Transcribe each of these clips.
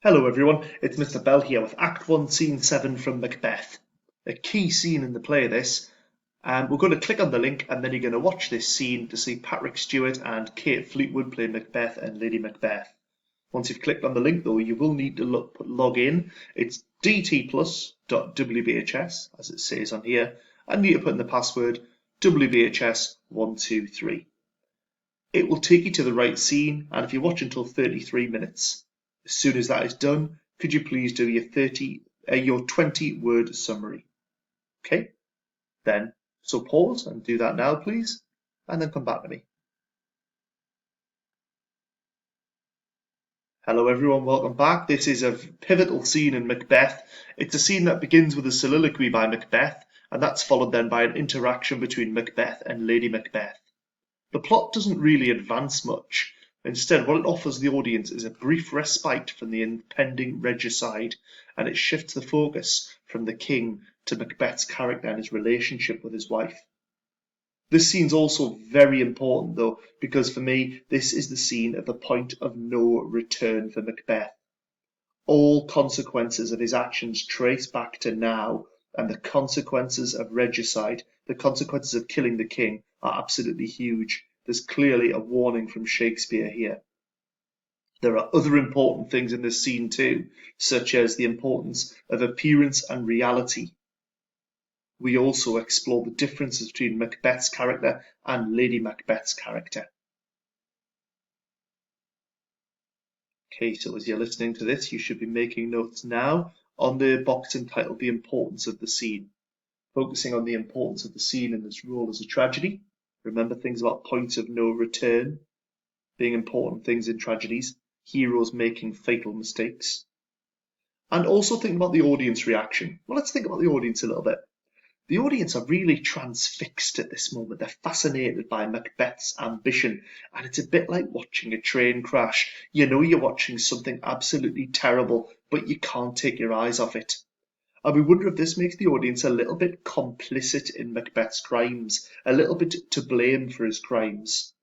Hello everyone, it's Mr. Bell here with Act 1, Scene 7 from Macbeth. A key scene in the play this, and we're going to click on the link and then you're going to watch this scene to see Patrick Stewart and Kate Fleetwood play Macbeth and Lady Macbeth. Once you've clicked on the link though, you will need to log in. It's dtplus.wbhs, as it says on here, and you need to put in the password wbhs123. It will take you to the right scene, and if you watch until 33 minutes, as soon as that is done, could you please do your 20-word summary? Okay, so pause and do that now, please, and then come back to me. Hello everyone, welcome back. This is a pivotal scene in Macbeth. It's a scene that begins with a soliloquy by Macbeth, and that's followed then by an interaction between Macbeth and Lady Macbeth. The plot doesn't really advance much. Instead, what it offers the audience is a brief respite from the impending regicide, and it shifts the focus from the king to Macbeth's character and his relationship with his wife. This scene's also very important though, because for me, this is the scene at the point of no return for Macbeth. All consequences of his actions trace back to now, and the consequences of regicide, the consequences of killing the king, are absolutely huge. There's clearly a warning from Shakespeare here. There are other important things in this scene too, such as the importance of appearance and reality. We also explore the differences between Macbeth's character and Lady Macbeth's character. Okay, so as you're listening to this, you should be making notes now on the box entitled The Importance of the Scene, focusing on the importance of the scene in its role as a tragedy. Remember things about points of no return being important things in tragedies, heroes making fatal mistakes. And also think about the audience reaction. Well, let's think about the audience a little bit. The audience are really transfixed at this moment. They're fascinated by Macbeth's ambition, and it's a bit like watching a train crash. You know you're watching something absolutely terrible, but you can't take your eyes off it. And we wonder if this makes the audience a little bit complicit in Macbeth's crimes, a little bit to blame for his crimes.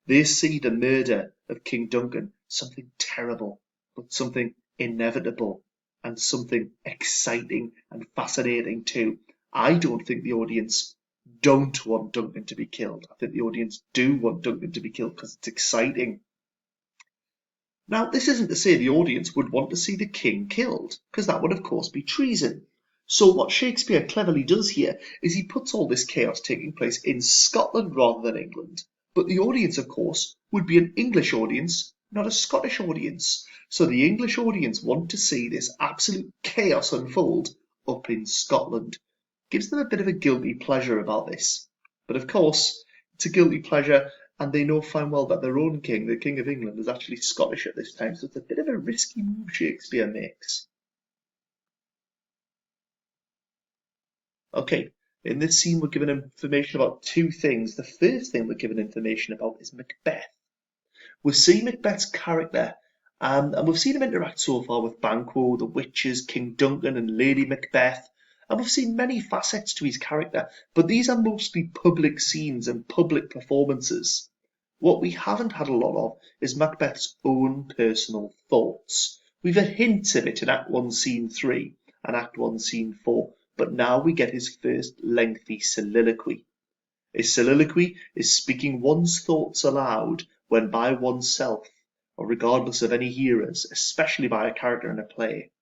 They see the murder of King Duncan something terrible, but something inevitable and something exciting and fascinating too. I don't think the audience don't want Duncan to be killed. I think the audience do want Duncan to be killed because it's exciting. Now, this isn't to say the audience would want to see the king killed, because that would of course be treason. So what Shakespeare cleverly does here is he puts all this chaos taking place in Scotland rather than England. But the audience, of course, would be an English audience, not a Scottish audience. So the English audience want to see this absolute chaos unfold up in Scotland. Gives them a bit of a guilty pleasure about this. But of course, it's a guilty pleasure, and they know fine well that their own king, the King of England, is actually Scottish at this time, so it's a bit of a risky move Shakespeare makes. Okay, in this scene we're given information about two things. The first thing we're given information about is Macbeth. We see Macbeth's character, and we've seen him interact so far with Banquo, the witches, King Duncan and Lady Macbeth, and we've seen many facets to his character, but these are mostly public scenes and public performances. What we haven't had a lot of is Macbeth's own personal thoughts. We've had hints of it in Act 1, Scene 3 and Act 1, Scene 4, but now we get his first lengthy soliloquy. A soliloquy is speaking one's thoughts aloud when by oneself, or regardless of any hearers, especially by a character in a play.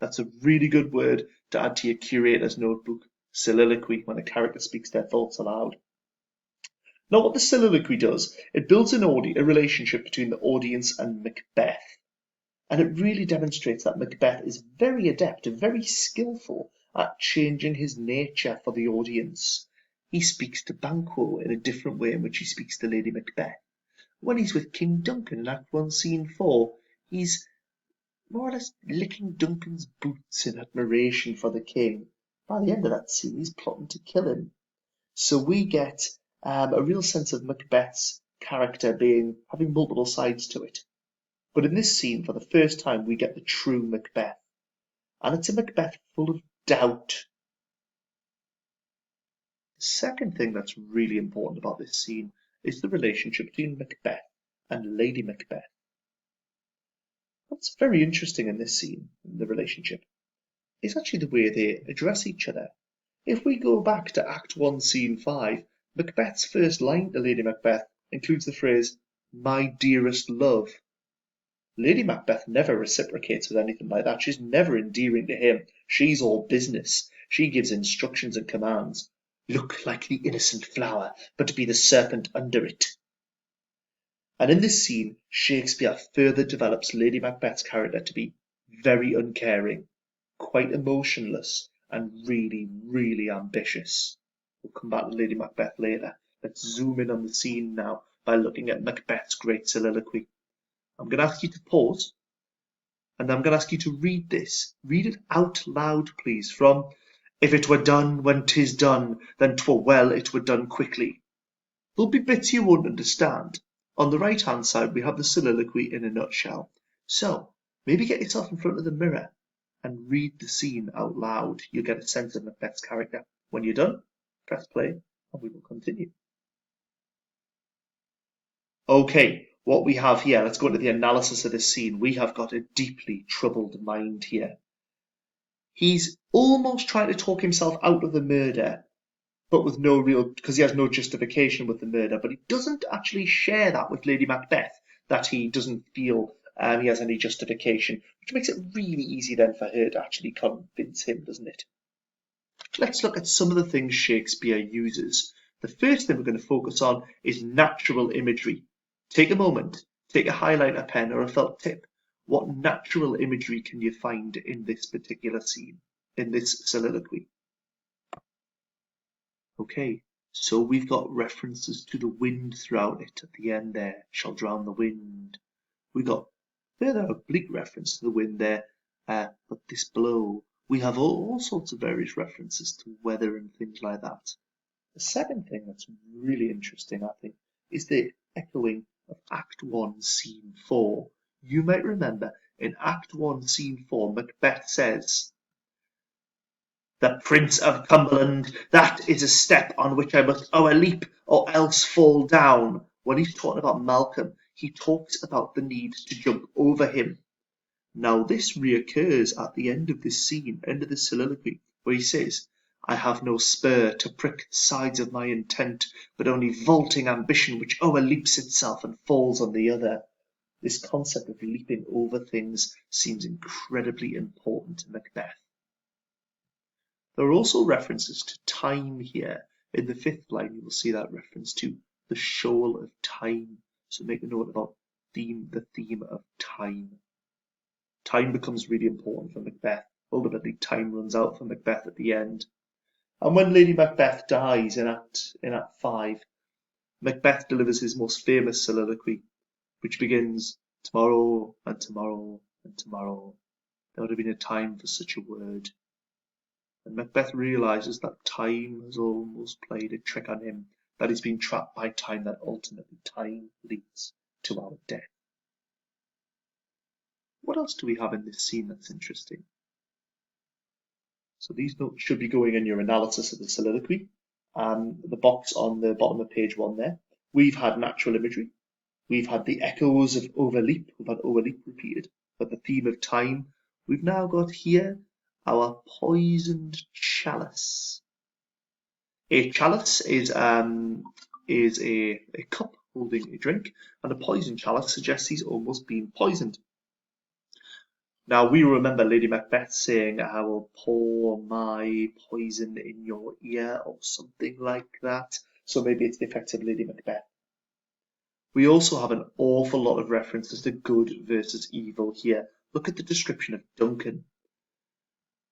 That's a really good word to add to your curator's notebook, soliloquy, when a character speaks their thoughts aloud. Now what the soliloquy does, it builds a relationship between the audience and Macbeth. And it really demonstrates that Macbeth is very adept, very skillful at changing his nature for the audience. He speaks to Banquo in a different way in which he speaks to Lady Macbeth. When he's with King Duncan in Act 1, Scene 4, he's more or less licking Duncan's boots in admiration for the king. By the end of that scene, he's plotting to kill him. So we get a real sense of Macbeth's character having multiple sides to it. But in this scene, for the first time, we get the true Macbeth. And it's a Macbeth full of doubt. The second thing that's really important about this scene is the relationship between Macbeth and Lady Macbeth. What's very interesting in this scene, in the relationship, is actually the way they address each other. If we go back to Act 1, Scene 5, Macbeth's first line to Lady Macbeth includes the phrase, "My dearest love." Lady Macbeth never reciprocates with anything like that. She's never endearing to him. She's all business. She gives instructions and commands. Look like the innocent flower, but be the serpent under it. And in this scene, Shakespeare further develops Lady Macbeth's character to be very uncaring, quite emotionless, and really, really ambitious. We'll come back to Lady Macbeth later. Let's zoom in on the scene now by looking at Macbeth's great soliloquy. I'm going to ask you to pause, and I'm going to ask you to read this. Read it out loud, please, from "If it were done when 'tis done, then 'twere well it were done quickly." There'll be bits you won't understand. On the right-hand side, we have the soliloquy in a nutshell. So, maybe get yourself in front of the mirror and read the scene out loud. You'll get a sense of Macbeth's character. When you're done, press play, and we will continue. Okay, what we have here, let's go into the analysis of this scene. We have got a deeply troubled mind here. He's almost trying to talk himself out of the murder, but with no real, because he has no justification with the murder, but he doesn't actually share that with Lady Macbeth, that he doesn't feel he has any justification, which makes it really easy then for her to actually convince him, doesn't it? Let's look at some of the things Shakespeare uses. The first thing we're going to focus on is natural imagery. Take a moment, take a highlighter pen or a felt tip. What natural imagery can you find in this particular scene, in this soliloquy? Okay, so we've got references to the wind throughout it at the end there, shall drown the wind. We've got further oblique reference to the wind there, but this blow. We have all sorts of various references to weather and things like that. The second thing that's really interesting, I think, is the echoing of Act 1, Scene 4. You might remember in Act 1, Scene 4, Macbeth says, "The Prince of Cumberland, that is a step on which I must o'erleap or else fall down." When he's talking about Malcolm, he talks about the need to jump over him. Now this reoccurs at the end of this scene, end of this soliloquy, where he says, "I have no spur to prick the sides of my intent, but only vaulting ambition which o'erleaps itself and falls on the other." This concept of leaping over things seems incredibly important to Macbeth. There are also references to time here. In the fifth line, you will see that reference to the shoal of time. So make a note about the theme of time. Time becomes really important for Macbeth. Ultimately, time runs out for Macbeth at the end. And when Lady Macbeth dies in Act 5, Macbeth delivers his most famous soliloquy, which begins, "Tomorrow and tomorrow and tomorrow. There would have been a time for such a word." And Macbeth realizes that time has almost played a trick on him, that he's been trapped by time, that ultimately time leads to our death. What else do we have in this scene that's interesting? So these notes should be going in your analysis of the soliloquy. The box on the bottom of page 1 there. We've had natural imagery. We've had the echoes of overleap. We've had overleap repeated. But the theme of time. We've now got here our poisoned chalice. A chalice is a cup holding a drink, and a poison chalice suggests he's almost been poisoned. Now we remember Lady Macbeth saying, "I will pour my poison in your ear," or something like that. So maybe it's the effects of Lady Macbeth. We also have an awful lot of references to good versus evil here. Look at the description of Duncan.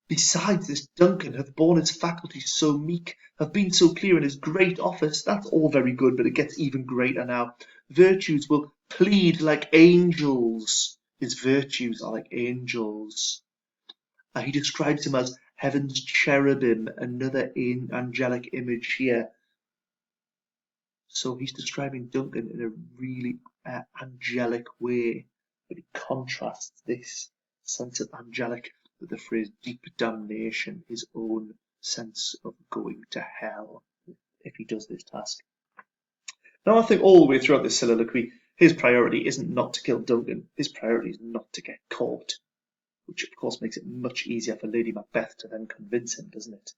"Besides this Duncan hath borne his faculties so meek, hath been so clear in his great office." That's all very good, but it gets even greater now. "Virtues will plead like angels." His virtues are like angels. He describes him as heaven's cherubim, another angelic image here. So he's describing Duncan in a really angelic way, but he contrasts this sense of angelic with the phrase deep damnation, his own sense of going to hell if he does this task. Now I think all the way throughout this soliloquy, His priority isn't not to kill Duncan, his priority is not to get caught, which of course makes it much easier for Lady Macbeth to then convince him, doesn't it?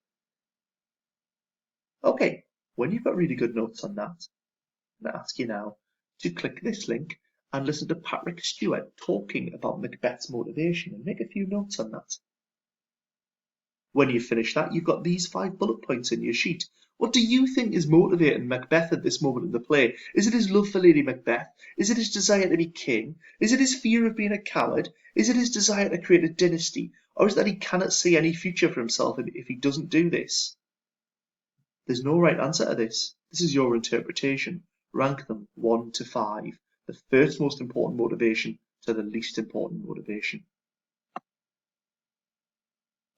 Okay, when you've got really good notes on that, I'm going to ask you now to click this link and listen to Patrick Stewart talking about Macbeth's motivation and make a few notes on that. When you finish that, you've got these 5 bullet points in your sheet. What do you think is motivating Macbeth at this moment in the play? Is it his love for Lady Macbeth? Is it his desire to be king? Is it his fear of being a coward? Is it his desire to create a dynasty? Or is it that he cannot see any future for himself if he doesn't do this? There's no right answer to this. This is your interpretation. Rank them 1 to 5. The first most important motivation to the least important motivation.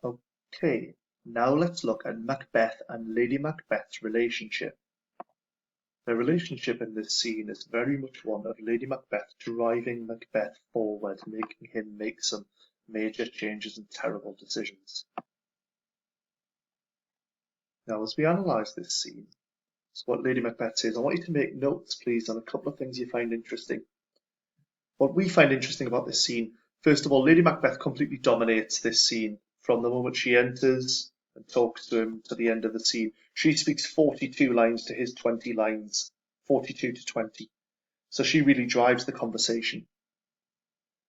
Okay, now let's look at Macbeth and Lady Macbeth's relationship. Their relationship in this scene is very much one of Lady Macbeth driving Macbeth forward, making him make some major changes and terrible decisions. Now, as we analyse this scene, so what Lady Macbeth says, I want you to make notes, please, on a couple of things you find interesting. What we find interesting about this scene, first of all, Lady Macbeth completely dominates this scene. From the moment she enters and talks to him to the end of the scene, she speaks 42 lines to his 20 lines, 42 to 20. So she really drives the conversation.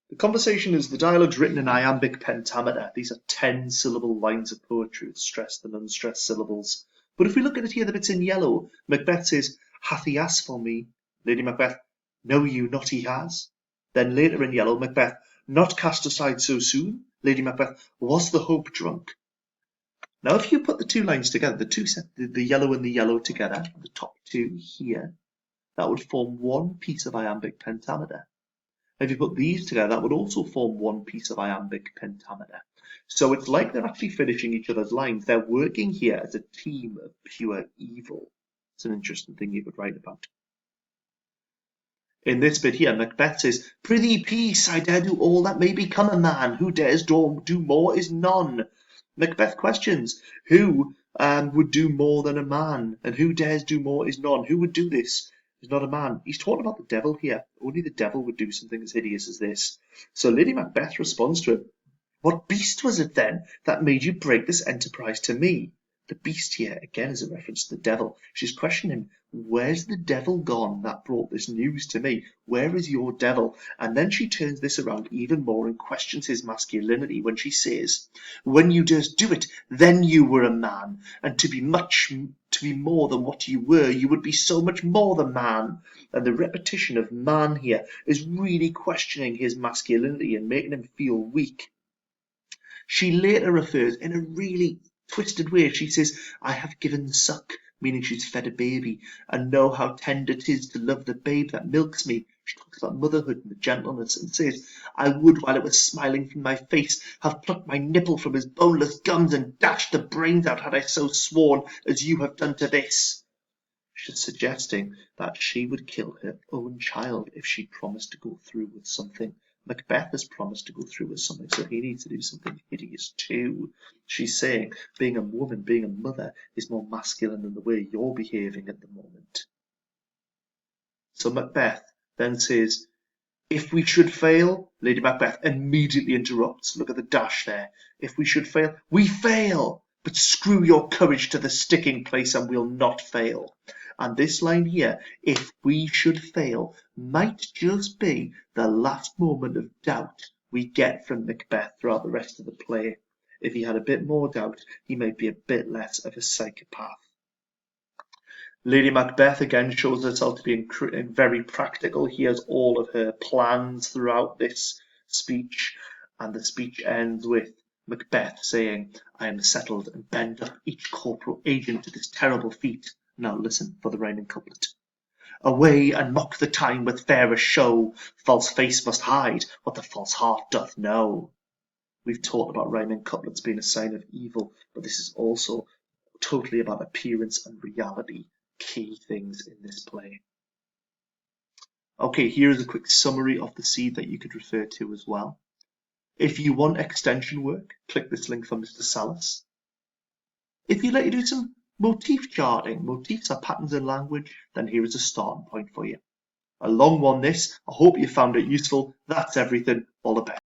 The conversation is the dialogue's written in iambic pentameter. These are 10-syllable lines of poetry with stressed and unstressed syllables. But if we look at it here, the bits in yellow, Macbeth says, hath he asked for me? Lady Macbeth, know you not he has? Then later in yellow, Macbeth, not cast aside so soon? Lady Macbeth, was the hope drunk? Now, if you put the 2 lines together, the yellow and the yellow together, the top 2 here, that would form one piece of iambic pentameter. If you put these together, that would also form one piece of iambic pentameter. So it's like they're actually finishing each other's lines. They're working here as a team of pure evil. It's an interesting thing you could write about. In this bit here, Macbeth says, prithee peace, I dare do all that may become a man. Who dares do more is none. Macbeth questions, who would do more than a man? And who dares do more is none. Who would do this? Is not a man. He's talking about the devil here. Only the devil would do something as hideous as this. So Lady Macbeth responds to him, what beast was it then that made you break this enterprise to me? The beast here, again, is a reference to the devil. She's questioning him, where's the devil gone that brought this news to me? Where is your devil? And then she turns this around even more and questions his masculinity when she says, when you durst do it, then you were a man, and to be more than what you were, you would be so much more than man. And the repetition of man here is really questioning his masculinity and making him feel weak. She later refers in a really twisted way. She says, I have given suck, meaning she's fed a baby, and know how tender 'tis to love the babe that milks me. She talks about motherhood and the gentleness and says, I would, while it was smiling from my face, have plucked my nipple from his boneless gums and dashed the brains out had I so sworn as you have done to this. She's suggesting that she would kill her own child if she promised to go through with something. Macbeth has promised to go through with something, so he needs to do something hideous too. She's saying being a woman, being a mother, is more masculine than the way you're behaving at the moment. So Macbeth then says, if we should fail, Lady Macbeth immediately interrupts. Look at the dash there. If we should fail, we fail! But screw your courage to the sticking place and we'll not fail. And this line here, if we should fail, might just be the last moment of doubt we get from Macbeth throughout the rest of the play. If he had a bit more doubt, he might be a bit less of a psychopath. Lady Macbeth again shows herself to be very practical. He has all of her plans throughout this speech, and the speech ends with Macbeth saying, I am settled and bend up each corporal agent to this terrible feat. Now listen for the rhyming couplet. Away and mock the time with fairer show, false face must hide what the false heart doth know. We've talked about rhyming couplets being a sign of evil, but this is also totally about appearance and reality, key things in this play. Okay, here's a quick summary of the scene that you could refer to as well. If you want extension work, click this link for Mr. Salas. If you'd like to do some motif charting, motifs are patterns in language, then here is a starting point for you. A long one this. I hope you found it useful. That's everything. All the best.